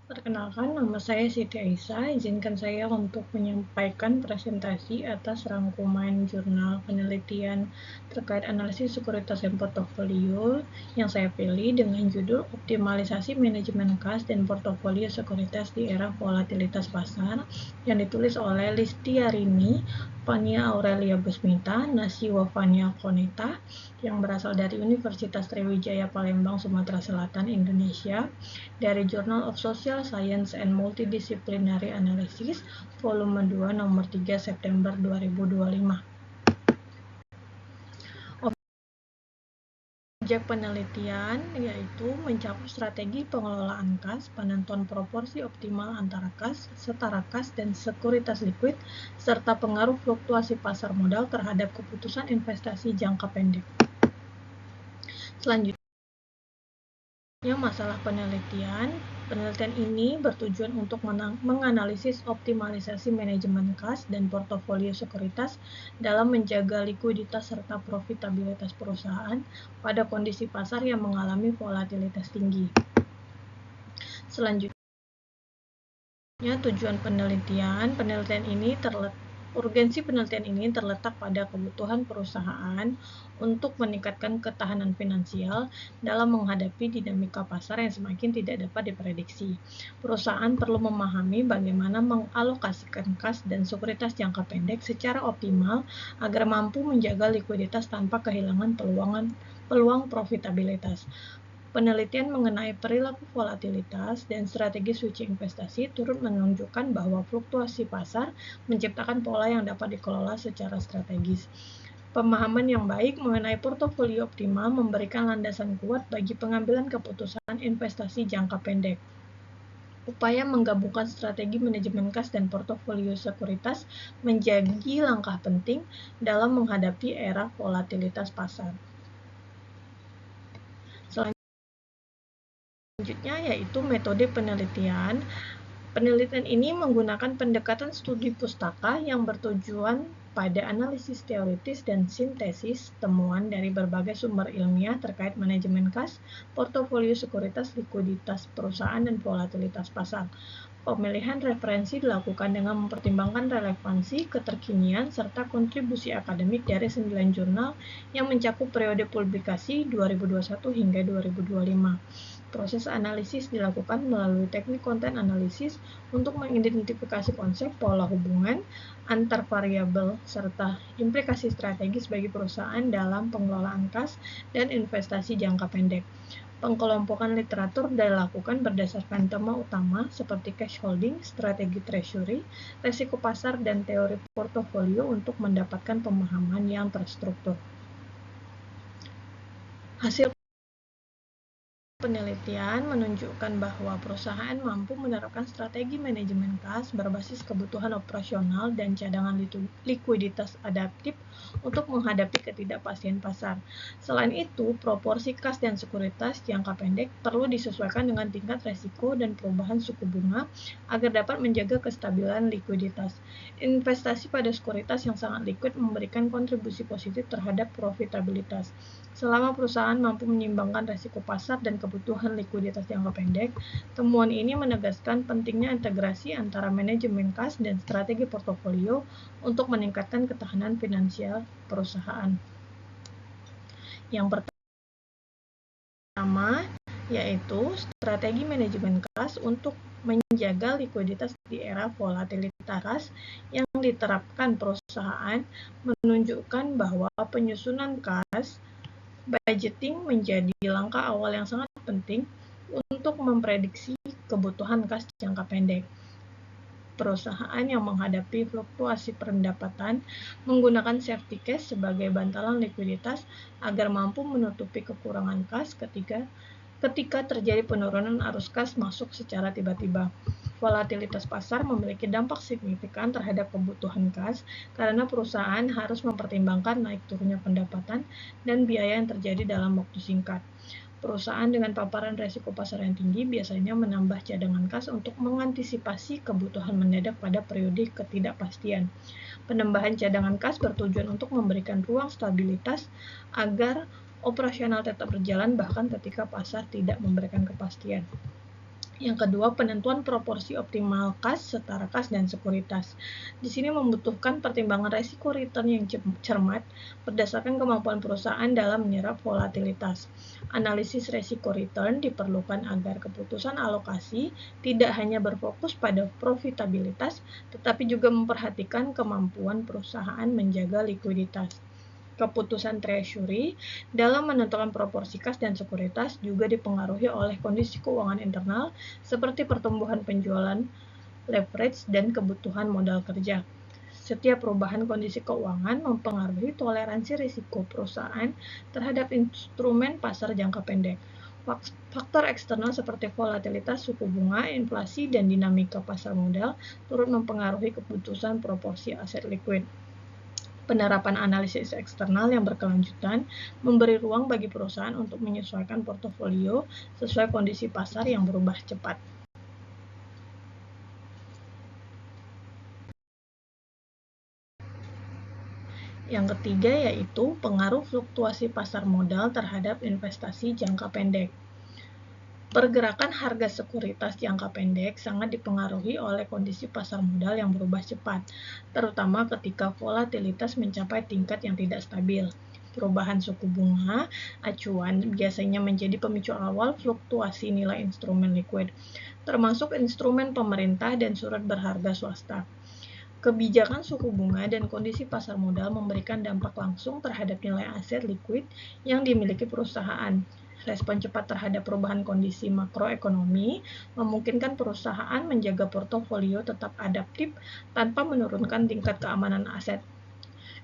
Perkenalkan, nama saya Siti Aisyah. Izinkan saya untuk menyampaikan presentasi atas rangkuman jurnal penelitian terkait analisis sekuritas dan portofolio yang saya pilih dengan judul Optimalisasi Manajemen Kas dan Portofolio Sekuritas di Era Volatilitas Pasar yang ditulis oleh Listiarini, Fania Aurelia Busmita, Nasiwa Fania Konita yang berasal dari Universitas Sriwijaya Palembang, Sumatera Selatan, Indonesia, dari Journal of Social Science and Multidisciplinary Analysis, volume 2, nomor 3, September 2025. Objek penelitian yaitu mencakup strategi pengelolaan kas, penentuan proporsi optimal antara kas, setara kas, dan sekuritas likuid, serta pengaruh fluktuasi pasar modal terhadap keputusan investasi jangka pendek. Selanjutnya, masalah penelitian. Penelitian ini bertujuan untuk menganalisis optimalisasi manajemen kas dan portofolio sekuritas dalam menjaga likuiditas serta profitabilitas perusahaan pada kondisi pasar yang mengalami volatilitas tinggi. Selanjutnya, tujuan penelitian ini urgensi penelitian ini terletak pada kebutuhan perusahaan untuk meningkatkan ketahanan finansial dalam menghadapi dinamika pasar yang semakin tidak dapat diprediksi. Perusahaan perlu memahami bagaimana mengalokasikan kas dan sekuritas jangka pendek secara optimal agar mampu menjaga likuiditas tanpa kehilangan peluang profitabilitas. Penelitian mengenai perilaku volatilitas dan strategi switching investasi turut menunjukkan bahwa fluktuasi pasar menciptakan pola yang dapat dikelola secara strategis. Pemahaman yang baik mengenai portofolio optimal memberikan landasan kuat bagi pengambilan keputusan investasi jangka pendek. Upaya menggabungkan strategi manajemen kas dan portofolio sekuritas menjadi langkah penting dalam menghadapi era volatilitas pasar. Selanjutnya yaitu metode penelitian. Penelitian ini menggunakan pendekatan studi pustaka yang bertujuan pada analisis teoritis dan sintesis temuan dari berbagai sumber ilmiah terkait manajemen kas, portofolio sekuritas, likuiditas perusahaan, dan volatilitas pasar. Pemilihan referensi dilakukan dengan mempertimbangkan relevansi, keterkinian, serta kontribusi akademik dari 9 jurnal yang mencakup periode publikasi 2021 hingga 2025. Proses analisis dilakukan melalui teknik konten analisis untuk mengidentifikasi konsep, pola hubungan antar variabel, serta implikasi strategis bagi perusahaan dalam pengelolaan kas dan investasi jangka pendek. Pengkelompokan literatur dilakukan berdasarkan tema utama seperti cash holding, strategi treasury, resiko pasar, dan teori portofolio untuk mendapatkan pemahaman yang terstruktur. Hasil penelitian menunjukkan bahwa perusahaan mampu menerapkan strategi manajemen kas berbasis kebutuhan operasional dan cadangan likuiditas adaptif untuk menghadapi ketidakpastian pasar. Selain itu, proporsi kas dan sekuritas jangka pendek perlu disesuaikan dengan tingkat resiko dan perubahan suku bunga agar dapat menjaga kestabilan likuiditas. Investasi pada sekuritas yang sangat likuid memberikan kontribusi positif terhadap profitabilitas. Selama perusahaan mampu menyeimbangkan resiko pasar dan kebutuhan likuiditas jangka pendek, temuan ini menegaskan pentingnya integrasi antara manajemen kas dan strategi portofolio untuk meningkatkan ketahanan finansial perusahaan. Yang pertama yaitu strategi manajemen kas untuk menjaga likuiditas di era volatilitas yang diterapkan perusahaan menunjukkan bahwa penyusunan kas budgeting menjadi langkah awal yang sangat penting untuk memprediksi kebutuhan kas jangka pendek. Perusahaan yang menghadapi fluktuasi pendapatan menggunakan safety cash sebagai bantalan likuiditas agar mampu menutupi kekurangan kas ketika terjadi penurunan arus kas masuk secara tiba-tiba. Volatilitas pasar memiliki dampak signifikan terhadap kebutuhan kas karena perusahaan harus mempertimbangkan naik turunnya pendapatan dan biaya yang terjadi dalam waktu singkat. Perusahaan dengan paparan resiko pasar yang tinggi biasanya menambah cadangan kas untuk mengantisipasi kebutuhan mendadak pada periode ketidakpastian. Penambahan cadangan kas bertujuan untuk memberikan ruang stabilitas agar operasional tetap berjalan bahkan ketika pasar tidak memberikan kepastian. Yang kedua, penentuan proporsi optimal kas, setara kas, dan sekuritas. Di sini membutuhkan pertimbangan resiko return yang cermat berdasarkan kemampuan perusahaan dalam menyerap volatilitas. Analisis resiko return diperlukan agar keputusan alokasi tidak hanya berfokus pada profitabilitas, tetapi juga memperhatikan kemampuan perusahaan menjaga likuiditas. Keputusan treasury dalam menentukan proporsi kas dan sekuritas juga dipengaruhi oleh kondisi keuangan internal seperti pertumbuhan penjualan, leverage, dan kebutuhan modal kerja. Setiap perubahan kondisi keuangan mempengaruhi toleransi risiko perusahaan terhadap instrumen pasar jangka pendek. Faktor eksternal seperti volatilitas suku bunga, inflasi, dan dinamika pasar modal turut mempengaruhi keputusan proporsi aset likuid. Penerapan analisis eksternal yang berkelanjutan memberi ruang bagi perusahaan untuk menyesuaikan portofolio sesuai kondisi pasar yang berubah cepat. Yang ketiga yaitu pengaruh fluktuasi pasar modal terhadap investasi jangka pendek. Pergerakan harga sekuritas jangka pendek sangat dipengaruhi oleh kondisi pasar modal yang berubah cepat, terutama ketika volatilitas mencapai tingkat yang tidak stabil. Perubahan suku bunga acuan biasanya menjadi pemicu awal fluktuasi nilai instrumen likuid, termasuk instrumen pemerintah dan surat berharga swasta. Kebijakan suku bunga dan kondisi pasar modal memberikan dampak langsung terhadap nilai aset likuid yang dimiliki perusahaan. Respon cepat terhadap perubahan kondisi makroekonomi memungkinkan perusahaan menjaga portofolio tetap adaptif tanpa menurunkan tingkat keamanan aset.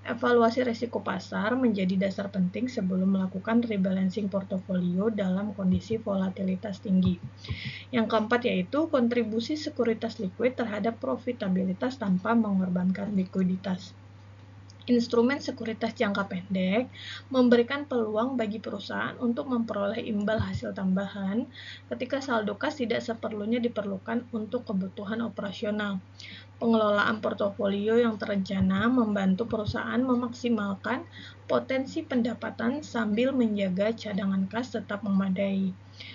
Evaluasi risiko pasar menjadi dasar penting sebelum melakukan rebalancing portofolio dalam kondisi volatilitas tinggi. Yang keempat yaitu kontribusi sekuritas likuid terhadap profitabilitas tanpa mengorbankan likuiditas. Instrumen sekuritas jangka pendek memberikan peluang bagi perusahaan untuk memperoleh imbal hasil tambahan ketika saldo kas tidak seperlunya diperlukan untuk kebutuhan operasional. Pengelolaan portofolio yang terencana membantu perusahaan memaksimalkan potensi pendapatan sambil menjaga cadangan kas tetap memadai.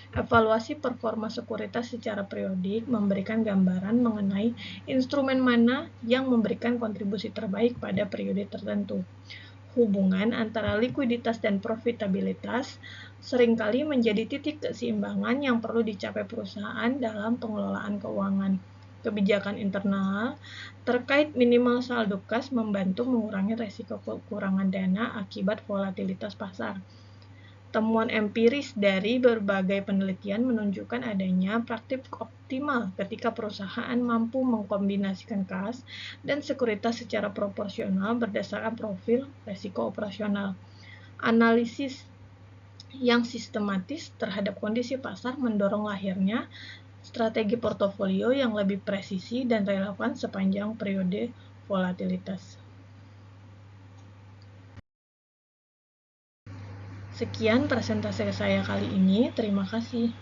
Evaluasi performa sekuritas secara periodik memberikan gambaran mengenai instrumen mana yang memberikan kontribusi terbaik pada periode tertentu. Hubungan antara likuiditas dan profitabilitas seringkali menjadi titik keseimbangan yang perlu dicapai perusahaan dalam pengelolaan keuangan. Kebijakan internal terkait minimal saldo kas membantu mengurangi resiko kekurangan dana akibat volatilitas pasar. Temuan empiris dari berbagai penelitian menunjukkan adanya praktik optimal ketika perusahaan mampu mengkombinasikan kas dan sekuritas secara proporsional berdasarkan profil risiko operasional. Analisis yang sistematis terhadap kondisi pasar mendorong lahirnya strategi portofolio yang lebih presisi dan relevan sepanjang periode volatilitas. Sekian presentasi saya kali ini. Terima kasih.